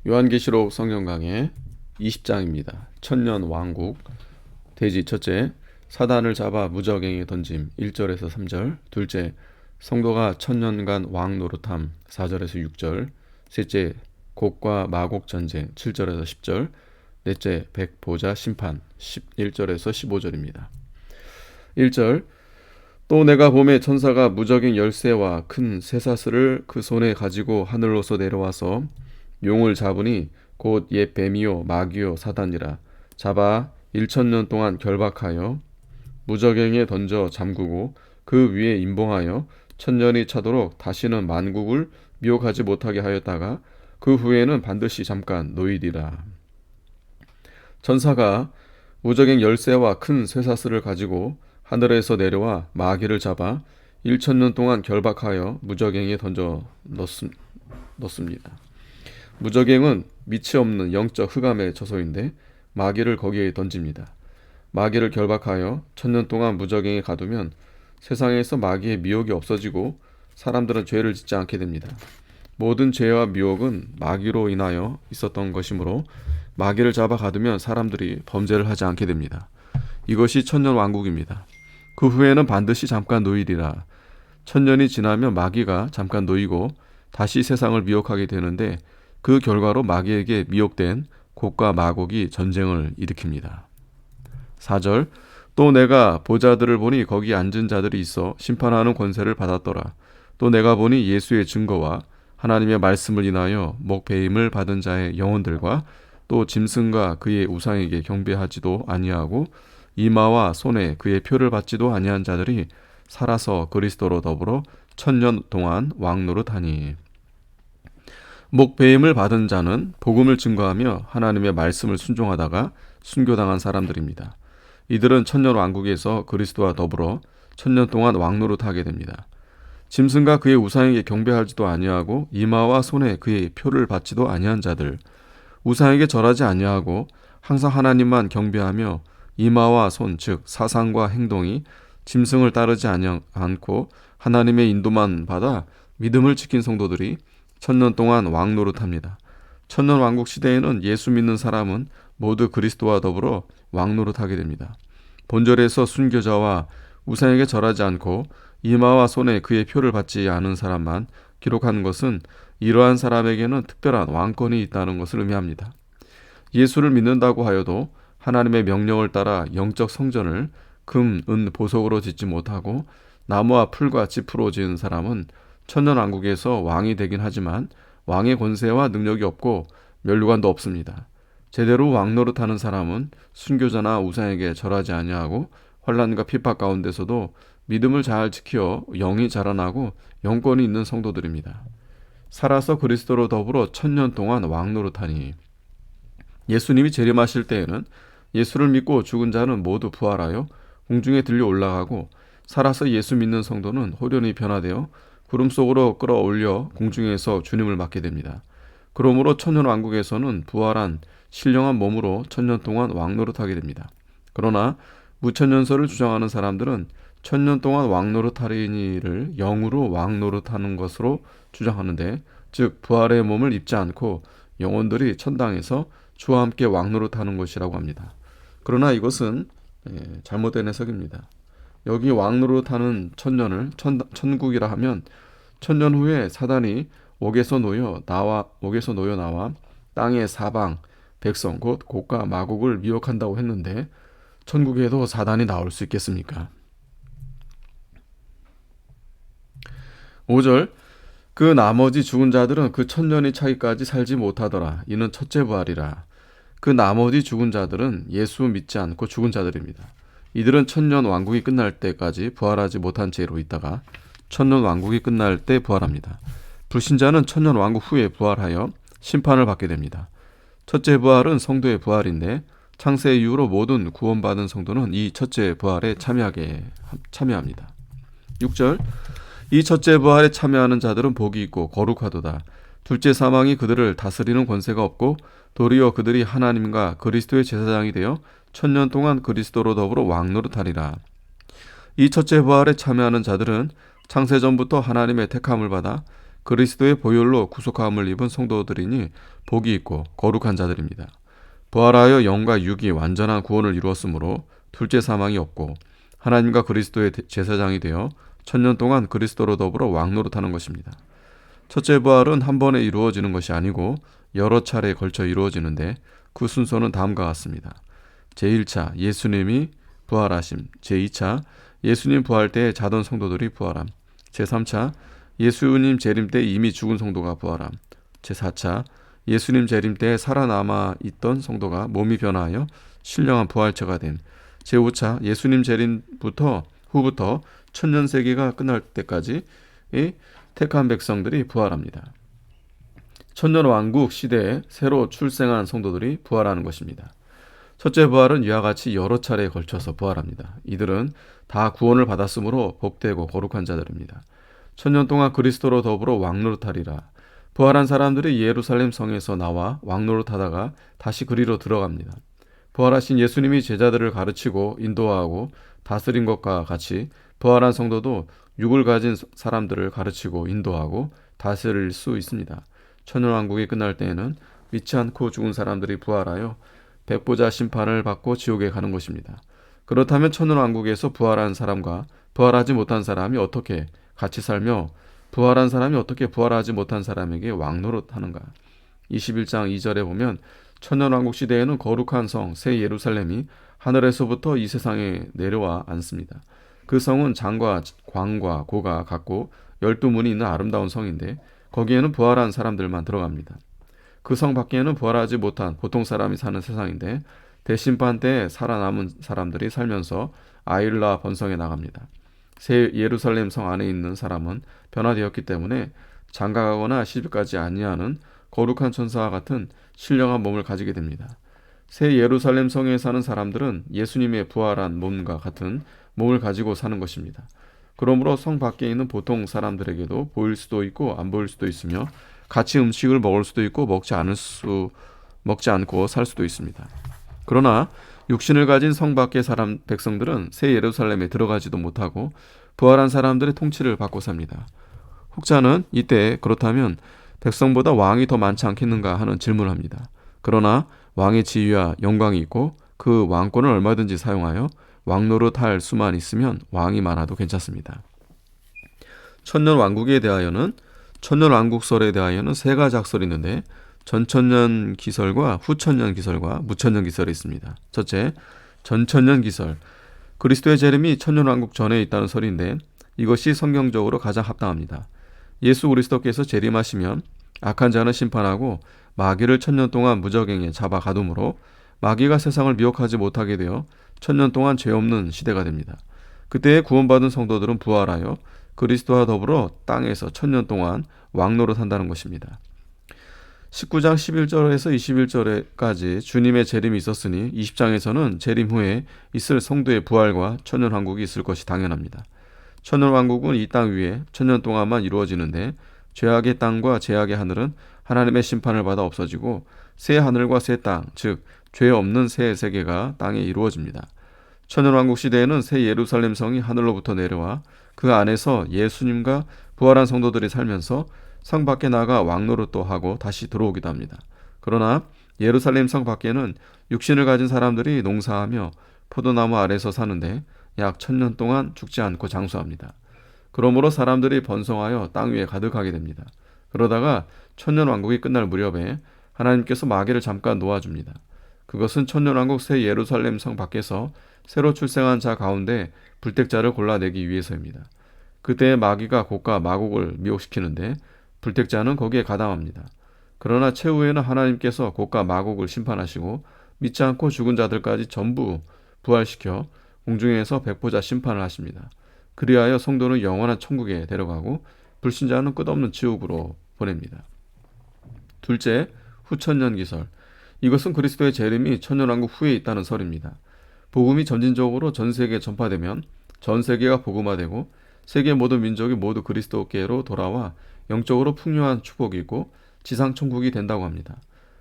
요한계시록 성경 강해 20장입니다. 천년 왕국 대지 첫째, 사단을 잡아 무저갱에 던짐 1절에서 3절. 둘째, 성도가 천년간 왕 노릇함 4절에서 6절. 셋째, 곡과 마곡 전쟁 7절에서 10절. 넷째, 백보자 심판 11절에서 15절입니다. 1절, 또 내가 봄에 천사가 무저갱 열쇠와 큰 쇠사슬을 그 손에 가지고 하늘로서 내려와서 용을 잡으니 곧 옛 뱀이요 마귀요 사단이라. 잡아 1000년 동안 결박하여 무저갱에 던져 잠그고 그 위에 임봉하여 천년이 차도록 다시는 만국을 미혹하지 못하게 하였다가 그 후에는 반드시 잠깐 노이리라. 천사가 무저갱 열쇠와 큰 쇠사슬을 가지고 하늘에서 내려와 마귀를 잡아 1000년 동안 결박하여 무저갱에 던져 넣습니다. 무저갱은 밑이 없는 영적 흑암의 저소인데 마귀를 거기에 던집니다. 마귀를 결박하여 1000년 동안 무저갱에 가두면 세상에서 마귀의 미혹이 없어지고 사람들은 죄를 짓지 않게 됩니다. 모든 죄와 미혹은 마귀로 인하여 있었던 것이므로 마귀를 잡아 가두면 사람들이 범죄를 하지 않게 됩니다. 이것이 천년 왕국입니다. 그 후에는 반드시 잠깐 노이리라. 천년이 지나면 마귀가 잠깐 놓이고 다시 세상을 미혹하게 되는데 그 결과로 마귀에게 미혹된 곡과 마곡이 전쟁을 일으킵니다. 4절, 또 내가 보좌들을 보니 거기 앉은 자들이 있어 심판하는 권세를 받았더라. 또 내가 보니 예수의 증거와 하나님의 말씀을 인하여 목배임을 받은 자의 영혼들과 또 짐승과 그의 우상에게 경배하지도 아니하고 이마와 손에 그의 표를 받지도 아니한 자들이 살아서 그리스도로 더불어 천년 동안 왕노릇하니. 목배임을 받은 자는 복음을 증거하며 하나님의 말씀을 순종하다가 순교당한 사람들입니다. 이들은 천년 왕국에서 그리스도와 더불어 천년 동안 왕노릇하게 됩니다. 짐승과 그의 우상에게 경배하지도 아니하고 이마와 손에 그의 표를 받지도 아니한 자들, 우상에게 절하지 아니하고 항상 하나님만 경배하며 이마와 손, 즉 사상과 행동이 짐승을 따르지 않고 하나님의 인도만 받아 믿음을 지킨 성도들이 천년 동안 왕노릇합니다. 천년 왕국 시대에는 예수 믿는 사람은 모두 그리스도와 더불어 왕노릇하게 됩니다. 본절에서 순교자와 우상에게 절하지 않고 이마와 손에 그의 표를 받지 않은 사람만 기록한 것은 이러한 사람에게는 특별한 왕권이 있다는 것을 의미합니다. 예수를 믿는다고 하여도 하나님의 명령을 따라 영적 성전을 금, 은, 보석으로 짓지 못하고 나무와 풀과 짚으로 지은 사람은 천년왕국에서 왕이 되긴 하지만 왕의 권세와 능력이 없고 면류관도 없습니다. 제대로 왕노릇하는 사람은 순교자나 우상에게 절하지 아니하고 환난과 핍박 가운데서도 믿음을 잘 지켜 영이 자라나고 영권이 있는 성도들입니다. 살아서 그리스도로 더불어 천년 동안 왕노릇하니. 예수님이 재림하실 때에는 예수를 믿고 죽은 자는 모두 부활하여 공중에 들려 올라가고 살아서 예수 믿는 성도는 호련히 변화되어 구름 속으로 끌어올려 공중에서 주님을 맞게 됩니다. 그러므로 천년 왕국에서는 부활한 신령한 몸으로 천년 동안 왕노릇하게 됩니다. 그러나 무천년설을 주장하는 사람들은 천년 동안 왕노릇하리니를 영으로 왕노릇하는 것으로 주장하는데, 즉 부활의 몸을 입지 않고 영혼들이 천당에서 주와 함께 왕노릇하는 것이라고 합니다. 그러나 이것은 잘못된 해석입니다. 여기 왕노릇하는 천년을 천국이라 하면 천년 후에 사단이 옥에서 놓여 나와 땅의 사방 백성 곧 곡과 마곡을 미혹한다고 했는데 천국에도 사단이 나올 수 있겠습니까? 5절, 그 나머지 죽은 자들은 그 천년이 차기까지 살지 못하더라. 이는 첫째 부활이라. 그 나머지 죽은 자들은 예수 믿지 않고 죽은 자들입니다. 이들은 천년 왕국이 끝날 때까지 부활하지 못한 채로 있다가 천년 왕국이 끝날 때 부활합니다. 불신자는 천년 왕국 후에 부활하여 심판을 받게 됩니다. 첫째 부활은 성도의 부활인데 창세 이후로 모든 구원받은 성도는 이 첫째 부활에 참여합니다. 6절, 이 첫째 부활에 참여하는 자들은 복이 있고 거룩하도다. 둘째 사망이 그들을 다스리는 권세가 없고 도리어 그들이 하나님과 그리스도의 제사장이 되어 천년 동안 그리스도로 더불어 왕노릇하리라. 이 첫째 부활에 참여하는 자들은 창세전부터 하나님의 택함을 받아 그리스도의 보혈로 구속함을 입은 성도들이니 복이 있고 거룩한 자들입니다. 부활하여 영과 육이 완전한 구원을 이루었으므로 둘째 사망이 없고 하나님과 그리스도의 제사장이 되어 천년 동안 그리스도로 더불어 왕노릇하는 것입니다. 첫째 부활은 한 번에 이루어지는 것이 아니고 여러 차례에 걸쳐 이루어지는데 그 순서는 다음과 같습니다. 제1차 예수님이 부활하심, 제2차 예수님 부활 때에 자던 성도들이 부활함, 제3차 예수님 재림 때 이미 죽은 성도가 부활함, 제4차 예수님 재림 때 살아남아 있던 성도가 몸이 변화하여 신령한 부활체가 됨, 제5차 예수님 재림부터 후부터 천년세기가 끝날 때까지 이 택한 백성들이 부활합니다. 천년왕국 시대에 새로 출생한 성도들이 부활하는 것입니다. 첫째 부활은 이와 같이 여러 차례에 걸쳐서 부활합니다. 이들은 다 구원을 받았으므로 복되고 거룩한 자들입니다. 천년 동안 그리스도로 더불어 왕노릇하리라. 부활한 사람들이 예루살렘 성에서 나와 왕노릇하다가 다시 그리로 들어갑니다. 부활하신 예수님이 제자들을 가르치고 인도하고 다스린 것과 같이 부활한 성도도 육을 가진 사람들을 가르치고 인도하고 다스릴 수 있습니다. 천년왕국이 끝날 때에는 믿지 않고 죽은 사람들이 부활하여 백보자 심판을 받고 지옥에 가는 것입니다. 그렇다면 천년왕국에서 부활한 사람과 부활하지 못한 사람이 어떻게 같이 살며 부활한 사람이 어떻게 부활하지 못한 사람에게 왕노릇하는가? 21장 2절에 보면 천년왕국 시대에는 거룩한 성 새 예루살렘이 하늘에서부터 이 세상에 내려와 앉습니다. 그 성은 장과 광과 고가 같고 12문이 있는 아름다운 성인데 거기에는 부활한 사람들만 들어갑니다. 그 성 밖에는 부활하지 못한 보통 사람이 사는 세상인데 대심판 때 살아남은 사람들이 살면서 아이를 낳아 번성해 나갑니다. 새 예루살렘 성 안에 있는 사람은 변화되었기 때문에 장가가거나 시집가지 아니하는 거룩한 천사와 같은 신령한 몸을 가지게 됩니다. 새 예루살렘 성에 사는 사람들은 예수님의 부활한 몸과 같은 몸을 가지고 사는 것입니다. 그러므로 성 밖에 있는 보통 사람들에게도 보일 수도 있고 안 보일 수도 있으며 같이 음식을 먹을 수도 있고 먹지 않고 살 수도 있습니다. 그러나 육신을 가진 성 밖의 백성들은 새 예루살렘에 들어가지도 못하고 부활한 사람들의 통치를 받고 삽니다. 혹자는 이때 그렇다면 백성보다 왕이 더 많지 않겠는가 하는 질문을 합니다. 그러나 왕의 지위와 영광이 있고 그 왕권을 얼마든지 사용하여 왕노릇할 수만 있으면 왕이 많아도 괜찮습니다. 천년왕국에 대하여는 천년왕국설에 대하여는 세 가지 학설이 있는데 전천년 기설과 후천년 기설과 무천년 기설이 있습니다. 첫째, 전천년 기설. 그리스도의 재림이 천년왕국 전에 있다는 설인데 이것이 성경적으로 가장 합당합니다. 예수 그리스도께서 재림하시면 악한 자는 심판하고 마귀를 천년 동안 무적행에 잡아 가둠으로 마귀가 세상을 미혹하지 못하게 되어 천년 동안 죄 없는 시대가 됩니다. 그때에 구원받은 성도들은 부활하여 그리스도와 더불어 땅에서 천년 동안 왕노릇한다는 것입니다. 19장 11절에서 21절까지 주님의 재림이 있었으니 20장에서는 재림 후에 있을 성도의 부활과 천년왕국이 있을 것이 당연합니다. 천년왕국은 이 땅 위에 천년 동안만 이루어지는데 죄악의 땅과 죄악의 하늘은 하나님의 심판을 받아 없어지고 새 하늘과 새 땅, 즉 죄 없는 새 세계가 땅에 이루어집니다. 천년왕국 시대에는 새 예루살렘 성이 하늘로부터 내려와 그 안에서 예수님과 부활한 성도들이 살면서 성 밖에 나가 왕노릇도 하고 다시 들어오기도 합니다. 그러나 예루살렘 성 밖에는 육신을 가진 사람들이 농사하며 포도나무 아래서 사는데 약 1000년 동안 죽지 않고 장수합니다. 그러므로 사람들이 번성하여 땅 위에 가득하게 됩니다. 그러다가 천년왕국이 끝날 무렵에 하나님께서 마귀를 잠깐 놓아줍니다. 그것은 천년왕국 새 예루살렘 성 밖에서 새로 출생한 자 가운데 불택자를 골라내기 위해서입니다. 그때 마귀가 곡과 마곡을 미혹시키는데 불택자는 거기에 가담합니다. 그러나 최후에는 하나님께서 곡과 마곡을 심판하시고 믿지 않고 죽은 자들까지 전부 부활시켜 공중에서 백보자 심판을 하십니다. 그리하여 성도는 영원한 천국에 데려가고 불신자는 끝없는 지옥으로 보냅니다. 둘째, 후천년 기설. 이것은 그리스도의 재림이 천년왕국 후에 있다는 설입니다. 복음이 점진적으로 전 세계에 전파되면 전 세계가 복음화되고 세계 모든 민족이 모두 그리스도께로 돌아와 영적으로 풍요한 축복이 있고 지상 천국이 된다고 합니다.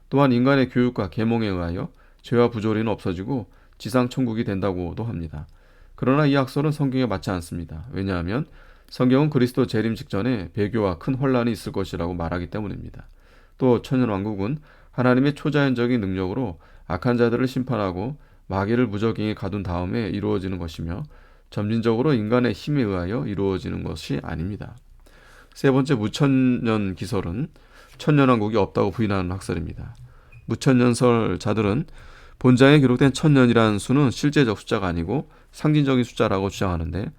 또한 인간의 교육과 계몽에 의하여 죄와 부조리는 없어지고 지상 천국이 된다고도 합니다. 그러나 이 학설은 성경에 맞지 않습니다. 왜냐하면 성경은 그리스도 재림 직전에 배교와 큰 혼란이 있을 것이라고 말하기 때문입니다. 또 천년왕국은 하나님의 초자연적인 능력으로 악한 자들을 심판하고 마귀를 무적행에 가둔 다음에 이루어지는 것이며 점진적으로 인간의 힘에 의하여 이루어지는 것이 아닙니다. 세 번째 무천년 기설은 천년왕국이 없다고 부인하는 학설입니다. 무천년설자들은 본장에 기록된 천년이라는 수는 실제적 숫자가 아니고 상징적인 숫자라고 주장하는데,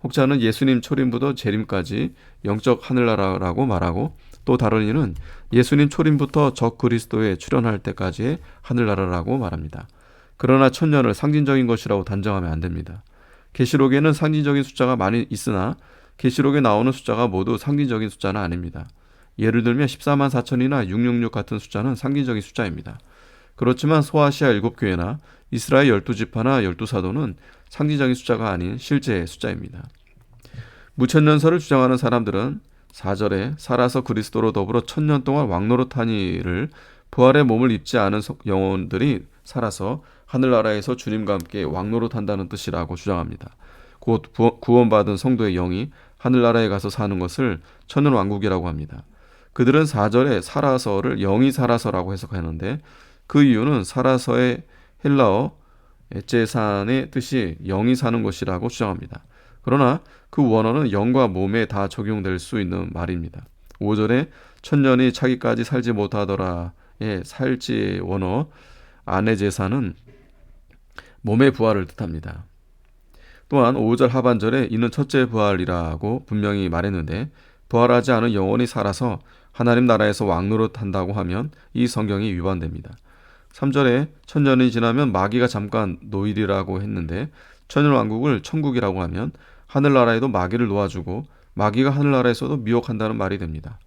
혹자는 예수님 초림부터 재림까지 영적 하늘나라라고 말하고, 또 다른 이는 예수님 초림부터 적 그리스도에 출현할 때까지의 하늘나라라고 말합니다. 그러나 천년을 상징적인 것이라고 단정하면 안 됩니다. 계시록에는 상징적인 숫자가 많이 있으나 계시록에 나오는 숫자가 모두 상징적인 숫자는 아닙니다. 예를 들면 14만 4천이나 666 같은 숫자는 상징적인 숫자입니다. 그렇지만 소아시아 7교회나 이스라엘 12지파나 12사도는 상징적인 숫자가 아닌 실제의 숫자입니다. 무천년설을 주장하는 사람들은 4절에 살아서 그리스도로 더불어 천년 동안 왕노릇하니를 부활의 몸을 입지 않은 영혼들이 살아서 하늘나라에서 주님과 함께 왕노릇한다는 뜻이라고 주장합니다. 곧 구원받은 성도의 영이 하늘나라에 가서 사는 것을 천년왕국이라고 합니다. 그들은 4절에 살아서를 영이 살아서라고 해석하는데, 그 이유는 살아서의 헬라어 에제산의 뜻이 영이 사는 것이라고 주장합니다. 그러나 그 원어는 영과 몸에 다 적용될 수 있는 말입니다. 5절에 천년이 차기까지 살지 못하더라의 살지 원어 아네제사는 몸의 부활을 뜻합니다. 또한 5절 하반절에 이는 첫째 부활이라고 분명히 말했는데, 부활하지 않은 영혼이 살아서 하나님 나라에서 왕노릇한다고 하면 이 성경이 위반됩니다. 3절에 천년이 지나면 마귀가 잠깐 노일이라고 했는데, 천년왕국을 천국이라고 하면 하늘나라에도 마귀를 놓아주고 마귀가 하늘나라에서도 미혹한다는 말이 됩니다.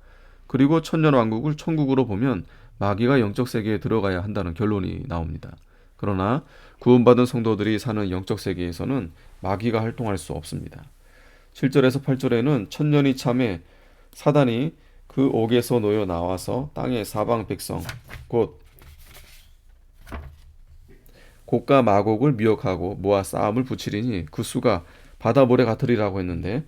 그리고 천년왕국을 천국으로 보면 마귀가 영적 세계에 들어가야 한다는 결론이 나옵니다. 그러나 구원받은 성도들이 사는 영적 세계에서는 마귀가 활동할 수 없습니다. 7절에서 8절에는 천년이 참에 사단이 그 옥에서 놓여 나와서 땅의 사방 백성 곧 곡과 마곡을 미혹하고 모아 싸움을 붙이리니 그 수가 바다 모래 같으리라고 했는데,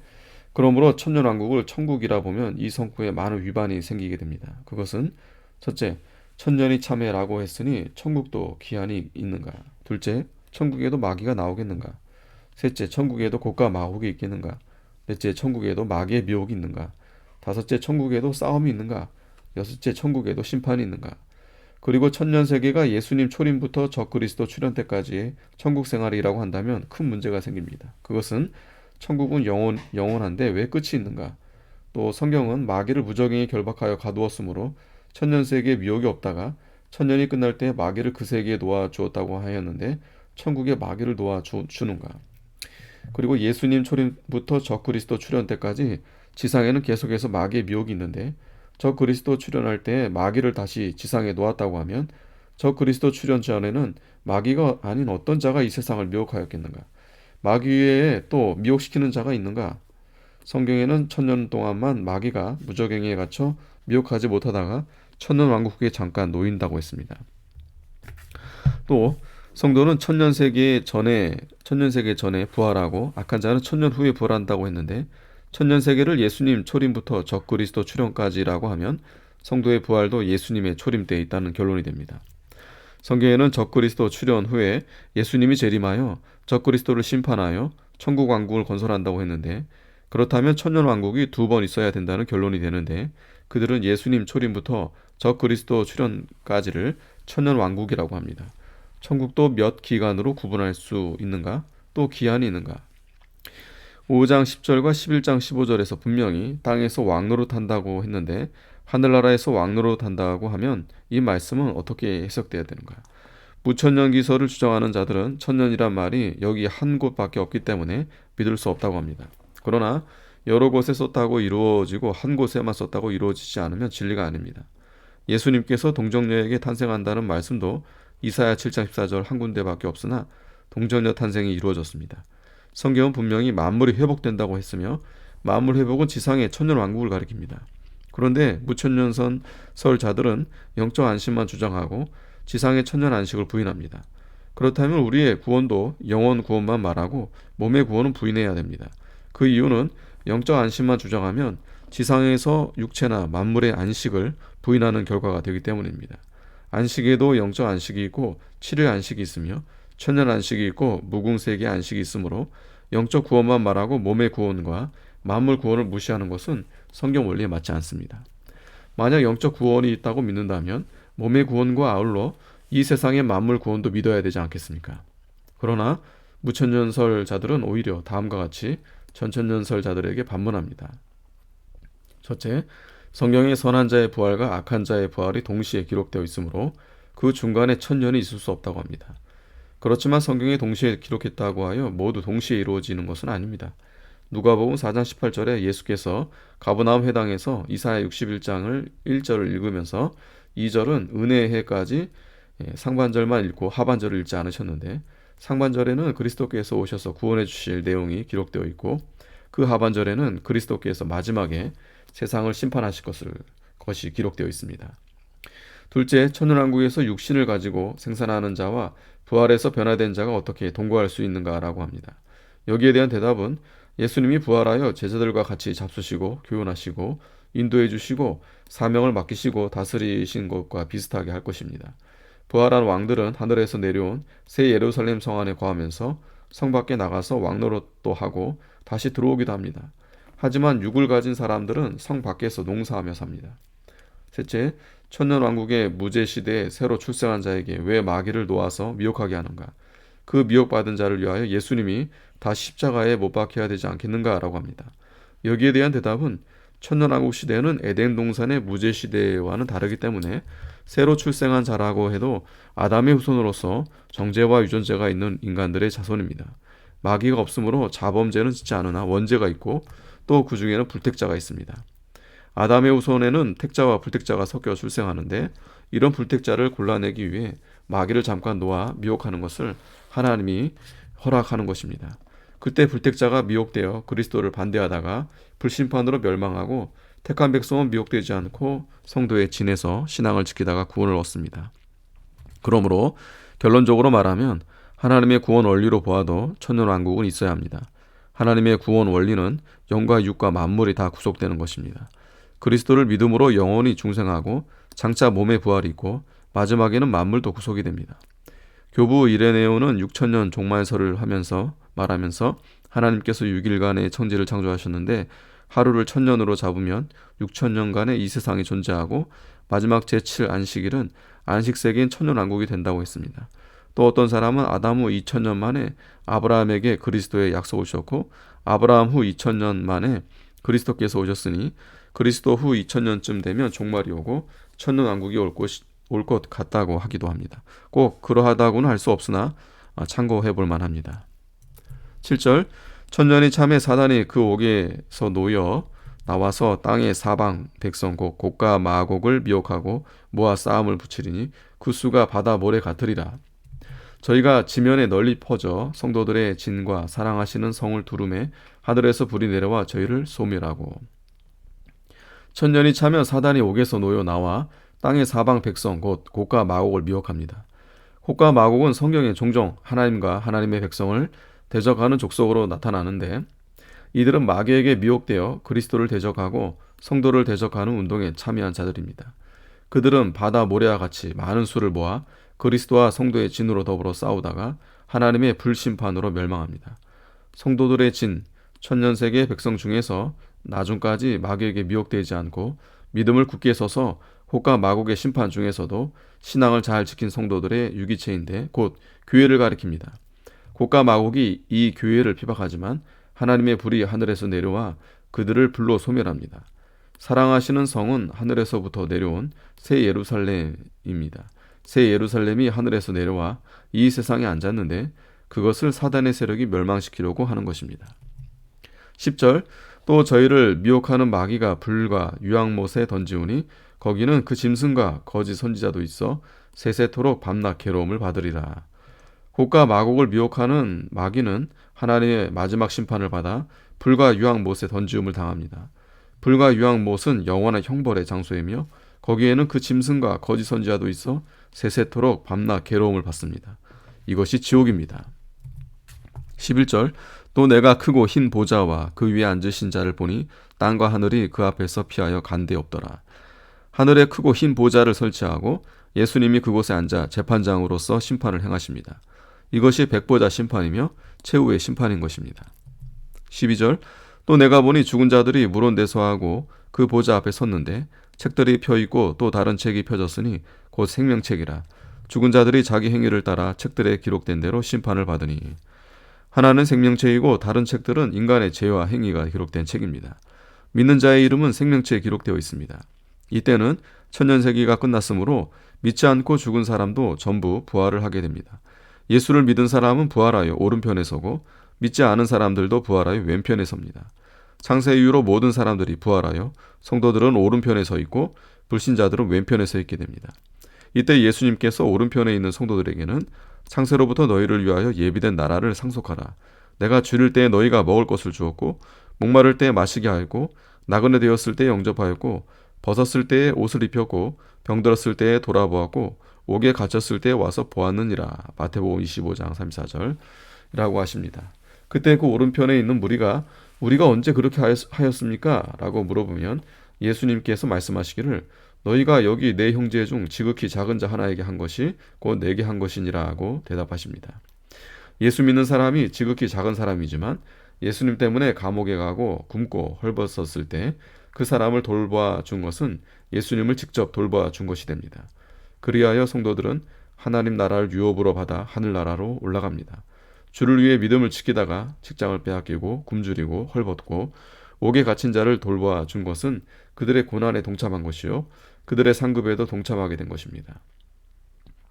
그러므로 천년왕국을 천국이라 보면 이 성구에 많은 위반이 생기게 됩니다. 그것은 첫째, 천년이 참회라고 했으니 천국도 기한이 있는가? 둘째, 천국에도 마귀가 나오겠는가? 셋째, 천국에도 곡과 마곡이 있겠는가? 넷째, 천국에도 마귀의 미혹이 있는가? 다섯째, 천국에도 싸움이 있는가? 여섯째, 천국에도 심판이 있는가? 그리고 천년세계가 예수님 초림부터 적그리스도 출현 때까지의 천국 생활이라고 한다면 큰 문제가 생깁니다. 그것은 천국은 영원한데 왜 끝이 있는가? 또 성경은 마귀를 무적행에 결박하여 가두었으므로 천년세계에 미혹이 없다가 천년이 끝날 때 마귀를 그 세계에 놓아주었다고 하였는데 천국에 마귀를 놓아주는가? 그리고 예수님 초림부터 적그리스도 출현 때까지 지상에는 계속해서 마귀의 미혹이 있는데, 적 그리스도 출현할 때 마귀를 다시 지상에 놓았다고 하면 적 그리스도 출현 전에는 마귀가 아닌 어떤 자가 이 세상을 미혹하였겠는가? 마귀 외에 또 미혹시키는 자가 있는가? 성경에는 천년 동안만 마귀가 무적행에 갇혀 미혹하지 못하다가 천년왕국에 잠깐 놓인다고 했습니다. 또 성도는 천년세계 전에 부활하고 악한 자는 천년 후에 부활한다고 했는데, 천년세계를 예수님 초림부터 적그리스도 출현까지라고 하면 성도의 부활도 예수님의 초림 때에 있다는 결론이 됩니다. 성경에는 적그리스도 출현 후에 예수님이 재림하여 적그리스도를 심판하여 천국 왕국을 건설한다고 했는데, 그렇다면 천년왕국이 2번 있어야 된다는 결론이 되는데, 그들은 예수님 초림부터 적그리스도 출현까지를 천년왕국이라고 합니다. 천국도 몇 기간으로 구분할 수 있는가? 또 기한이 있는가? 5장 10절과 11장 15절에서 분명히 땅에서 왕노릇한다고 했는데, 하늘나라에서 왕노릇한다고 하면 이 말씀은 어떻게 해석돼야 되는가? 무천년 기설을 주장하는 자들은 천년이란 말이 여기 한 곳밖에 없기 때문에 믿을 수 없다고 합니다. 그러나 여러 곳에 썼다고 이루어지고 한 곳에만 썼다고 이루어지지 않으면 진리가 아닙니다. 예수님께서 동정녀에게 탄생한다는 말씀도 이사야 7장 14절 한 군데밖에 없으나 동정녀 탄생이 이루어졌습니다. 성경은 분명히 만물이 회복된다고 했으며 만물 회복은 지상의 천년왕국을 가리킵니다. 그런데 무천년선 설자들은 영적 안식만 주장하고 지상의 천년 안식을 부인합니다. 그렇다면 우리의 구원도 영원 구원만 말하고 몸의 구원은 부인해야 됩니다. 그 이유는 영적 안식만 주장하면 지상에서 육체나 만물의 안식을 부인하는 결과가 되기 때문입니다. 안식에도 영적 안식이 있고 7일 안식이 있으며 천년 안식이 있고 무궁세기 안식이 있으므로 영적 구원만 말하고 몸의 구원과 만물 구원을 무시하는 것은 성경 원리에 맞지 않습니다. 만약 영적 구원이 있다고 믿는다면 몸의 구원과 아울러 이 세상의 만물 구원도 믿어야 되지 않겠습니까? 그러나 무천년설자들은 오히려 다음과 같이 전천년설자들에게 반문합니다. 첫째, 성경에 선한 자의 부활과 악한 자의 부활이 동시에 기록되어 있으므로 그 중간에 천년이 있을 수 없다고 합니다. 그렇지만 성경에 동시에 기록했다고 하여 모두 동시에 이루어지는 것은 아닙니다. 누가복음 4장 18절에 예수께서 가버나움 회당에서 이사야 61장을 1절을 읽으면서 2절은 은혜의 해까지 상반절만 읽고 하반절을 읽지 않으셨는데, 상반절에는 그리스도께서 오셔서 구원해 주실 내용이 기록되어 있고, 그 하반절에는 그리스도께서 마지막에 세상을 심판하실 것이 기록되어 있습니다. 둘째, 천년왕국에서 육신을 가지고 생산하는 자와 부활해서 변화된 자가 어떻게 동거할 수 있는가라고 합니다. 여기에 대한 대답은 예수님이 부활하여 제자들과 같이 잡수시고 교훈하시고 인도해 주시고 사명을 맡기시고 다스리신 것과 비슷하게 할 것입니다. 부활한 왕들은 하늘에서 내려온 새 예루살렘 성 안에 거하면서 성 밖에 나가서 왕노릇도 하고 다시 들어오기도 합니다. 하지만 육을 가진 사람들은 성 밖에서 농사하며 삽니다. 셋째, 천년왕국의 무제시대에 새로 출생한 자에게 왜 마귀를 놓아서 미혹하게 하는가? 그 미혹받은 자를 위하여 예수님이 다시 십자가에 못 박혀야 되지 않겠는가라고 합니다. 여기에 대한 대답은 천년왕국 시대는 에덴 동산의 무제시대와는 다르기 때문에 새로 출생한 자라고 해도 아담의 후손으로서 정죄와 유전자가 있는 인간들의 자손입니다. 마귀가 없으므로 자범죄는 짓지 않으나 원죄가 있고 또 그 중에는 불택자가 있습니다. 아담의 후손에는 택자와 불택자가 섞여 출생하는데, 이런 불택자를 골라내기 위해 마귀를 잠깐 놓아 미혹하는 것을 하나님이 허락하는 것입니다. 그때 불택자가 미혹되어 그리스도를 반대하다가 불심판으로 멸망하고, 택한 백성은 미혹되지 않고 성도의 진에서 신앙을 지키다가 구원을 얻습니다. 그러므로 결론적으로 말하면 하나님의 구원 원리로 보아도 천년왕국은 있어야 합니다. 하나님의 구원 원리는 영과 육과 만물이 다 구속되는 것입니다. 그리스도를 믿음으로 영원히 중생하고 장차 몸의 부활이 있고 마지막에는 만물도 구속이 됩니다. 교부 이레네오는 6천년 종말설을 말하면서 하나님께서 6일간의 천지를 창조하셨는데 하루를 1000년으로 잡으면 6천년간의 이 세상이 존재하고 마지막 제7 안식일은 안식세기인 천년왕국이 된다고 했습니다. 또 어떤 사람은 아담 후 2000년 만에 아브라함에게 그리스도의 약속을 주셨고, 아브라함 후 2000년 만에 그리스도께서 오셨으니 그리스도 후 2000년쯤 되면 종말이 오고 천년왕국이 올 것 같다고 하기도 합니다. 꼭 그러하다고는 할 수 없으나 참고해 볼 만합니다. 7절, 천년이 참에 사단이 그 옥에서 놓여 나와서 땅의 사방 백성 곧 곡과 마곡을 미혹하고 모아 싸움을 붙이리니 그 수가 바다 모래 같으리라. 저희가 지면에 널리 퍼져 성도들의 진과 사랑하시는 성을 두름에 하늘에서 불이 내려와 저희를 소멸하고. 천년이 차면 사단이 옥에서 놓여 나와 땅의 사방 백성 곧 곡과 마곡을 미혹합니다. 곡과 마곡은 성경에 종종 하나님과 하나님의 백성을 대적하는 족속으로 나타나는데, 이들은 마귀에게 미혹되어 그리스도를 대적하고 성도를 대적하는 운동에 참여한 자들입니다. 그들은 바다 모래와 같이 많은 수를 모아 그리스도와 성도의 진으로 더불어 싸우다가 하나님의 불심판으로 멸망합니다. 성도들의 진, 천년세계의 백성 중에서 나중까지 마귀에게 미혹되지 않고 믿음을 굳게 서서 곡과 마곡의 심판 중에서도 신앙을 잘 지킨 성도들의 유기체인데 곧 교회를 가리킵니다. 곡과 마곡이 이 교회를 피박하지만 하나님의 불이 하늘에서 내려와 그들을 불로 소멸합니다. 사랑하시는 성은 하늘에서부터 내려온 새 예루살렘입니다. 새 예루살렘이 하늘에서 내려와 이 세상에 앉았는데 그것을 사단의 세력이 멸망시키려고 하는 것입니다. 10절, 또 저희를 미혹하는 마귀가 불과 유황못에 던지우니 거기는 그 짐승과 거짓 선지자도 있어 세세토록 밤낮 괴로움을 받으리라. 곡과 마곡을 미혹하는 마귀는 하나님의 마지막 심판을 받아 불과 유황못에 던지움을 당합니다. 불과 유황못은 영원한 형벌의 장소이며 거기에는 그 짐승과 거짓 선지자도 있어 세세토록 밤낮 괴로움을 받습니다. 이것이 지옥입니다. 11절 또 내가 크고 흰 보좌와 그 위에 앉으신 자를 보니 땅과 하늘이 그 앞에서 피하여 간데 없더라. 하늘에 크고 흰 보좌를 설치하고 예수님이 그곳에 앉아 재판장으로서 심판을 행하십니다. 이것이 백보자 심판이며 최후의 심판인 것입니다. 12절 또 내가 보니 죽은 자들이 물온대소하고 그 보좌 앞에 섰는데 책들이 펴있고 또 다른 책이 펴졌으니 곧 생명책이라. 죽은 자들이 자기 행위를 따라 책들에 기록된 대로 심판을 받으니 하나는 생명책이고 다른 책들은 인간의 죄와 행위가 기록된 책입니다. 믿는 자의 이름은 생명책에 기록되어 있습니다. 이때는 천년세기가 끝났으므로 믿지 않고 죽은 사람도 전부 부활을 하게 됩니다. 예수를 믿은 사람은 부활하여 오른편에 서고 믿지 않은 사람들도 부활하여 왼편에 섭니다. 창세 이후로 모든 사람들이 부활하여 성도들은 오른편에 서 있고 불신자들은 왼편에 서 있게 됩니다. 이때 예수님께서 오른편에 있는 성도들에게는 창세로부터 너희를 위하여 예비된 나라를 상속하라. 내가 줄일 때에 너희가 먹을 것을 주었고 목마를 때에 마시게 하였고 나그네 되었을 때에 영접하였고 벗었을 때에 옷을 입혔고 병들었을 때에 돌아보았고 옥에 갇혔을 때에 와서 보았느니라. 마태복음 25장 34절이라고 하십니다. 그때 그 오른편에 있는 무리가 우리가 언제 그렇게 하였습니까? 라고 물어보면 예수님께서 말씀하시기를 너희가 여기 내 형제 중 지극히 작은 자 하나에게 한 것이 곧 내게 한 것이니라고 대답하십니다. 예수 믿는 사람이 지극히 작은 사람이지만 예수님 때문에 감옥에 가고 굶고 헐벗었을 때 그 사람을 돌보아 준 것은 예수님을 직접 돌보아 준 것이 됩니다. 그리하여 성도들은 하나님 나라를 유업으로 받아 하늘나라로 올라갑니다. 주를 위해 믿음을 지키다가 직장을 빼앗기고 굶주리고 헐벗고 옥에 갇힌 자를 돌보아 준 것은 그들의 고난에 동참한 것이요 그들의 상급에도 동참하게 된 것입니다.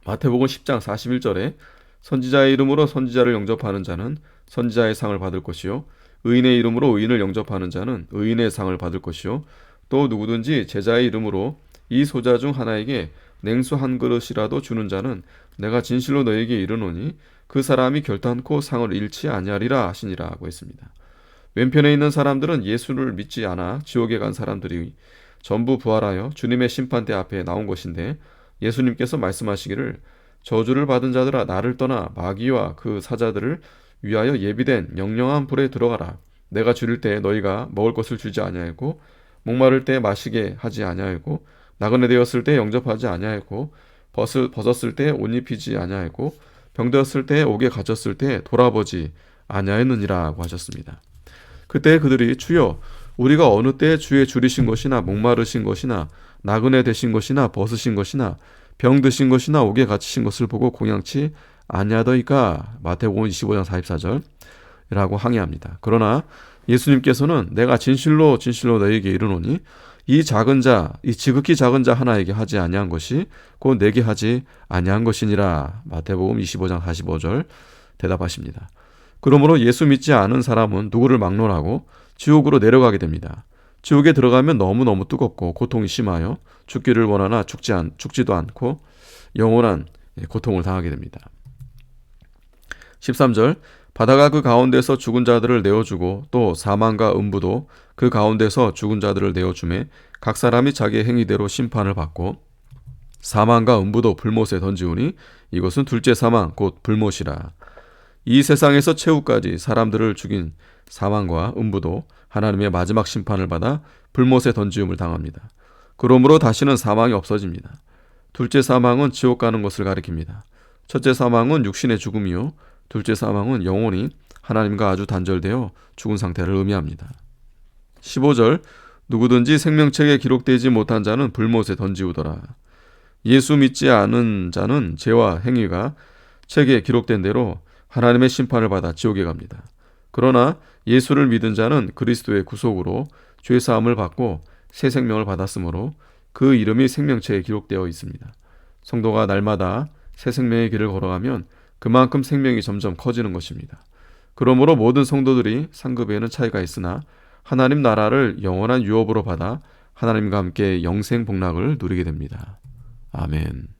마태복음 10장 41절에 선지자의 이름으로 선지자를 영접하는 자는 선지자의 상을 받을 것이요 의인의 이름으로 의인을 영접하는 자는 의인의 상을 받을 것이요 또 누구든지 제자의 이름으로 이 소자 중 하나에게 냉수 한 그릇이라도 주는 자는 내가 진실로 너에게 이르노니 그 사람이 결단코 상을 잃지 아니하리라 하시니라고 했습니다. 왼편에 있는 사람들은 예수를 믿지 않아 지옥에 간 사람들이 전부 부활하여 주님의 심판대 앞에 나온 것인데 예수님께서 말씀하시기를 저주를 받은 자들아 나를 떠나 마귀와 그 사자들을 위하여 예비된 영영한 불에 들어가라. 내가 줄일 때 너희가 먹을 것을 주지 아니하였고 목마를 때 마시게 하지 아니하였고 나그네 되었을 때 영접하지 아니하였고 벗었을 때 옷 입히지 아니하였고 병들었을 때 옥에 갇혔을 때 돌아보지 아니하였느니라고 하셨습니다. 그때 그들이 주여 우리가 어느 때에 주의 줄이신 것이나 목마르신 것이나 나그네 되신 것이나 벗으신 것이나 병드신 것이나 옥에 갇히신 것을 보고 공양치 아니하더이까. 마태복음 25장 44절이라고 항의합니다. 그러나 예수님께서는 내가 진실로 진실로 너희에게 이르노니 이 작은 자, 이 지극히 작은 자 하나에게 하지 아니한 것이 곧 내게 하지 아니한 것이니라. 마태복음 25장 45절 대답하십니다. 그러므로 예수 믿지 않은 사람은 누구를 막론하고 지옥으로 내려가게 됩니다. 지옥에 들어가면 너무너무 뜨겁고 고통이 심하여 죽기를 원하나 죽지도 않고 영원한 고통을 당하게 됩니다. 13절 바다가 그 가운데서 죽은 자들을 내어주고 또 사망과 음부도 그 가운데서 죽은 자들을 내어주매 각 사람이 자기의 행위대로 심판을 받고 사망과 음부도 불못에 던지우니 이것은 둘째 사망 곧 불못이라. 이 세상에서 최후까지 사람들을 죽인 사망과 음부도 하나님의 마지막 심판을 받아 불못에 던지움을 당합니다. 그러므로 다시는 사망이 없어집니다. 둘째 사망은 지옥 가는 것을 가리킵니다. 첫째 사망은 육신의 죽음이요 둘째 사망은 영혼이 하나님과 아주 단절되어 죽은 상태를 의미합니다. 15절 누구든지 생명책에 기록되지 못한 자는 불못에 던지우더라. 예수 믿지 않은 자는 죄와 행위가 책에 기록된 대로 하나님의 심판을 받아 지옥에 갑니다. 그러나 예수를 믿은 자는 그리스도의 구속으로 죄사함을 받고 새 생명을 받았으므로 그 이름이 생명책에 기록되어 있습니다. 성도가 날마다 새 생명의 길을 걸어가면 그만큼 생명이 점점 커지는 것입니다. 그러므로 모든 성도들이 상급에는 차이가 있으나 하나님 나라를 영원한 유업으로 받아 하나님과 함께 영생 복락을 누리게 됩니다. 아멘.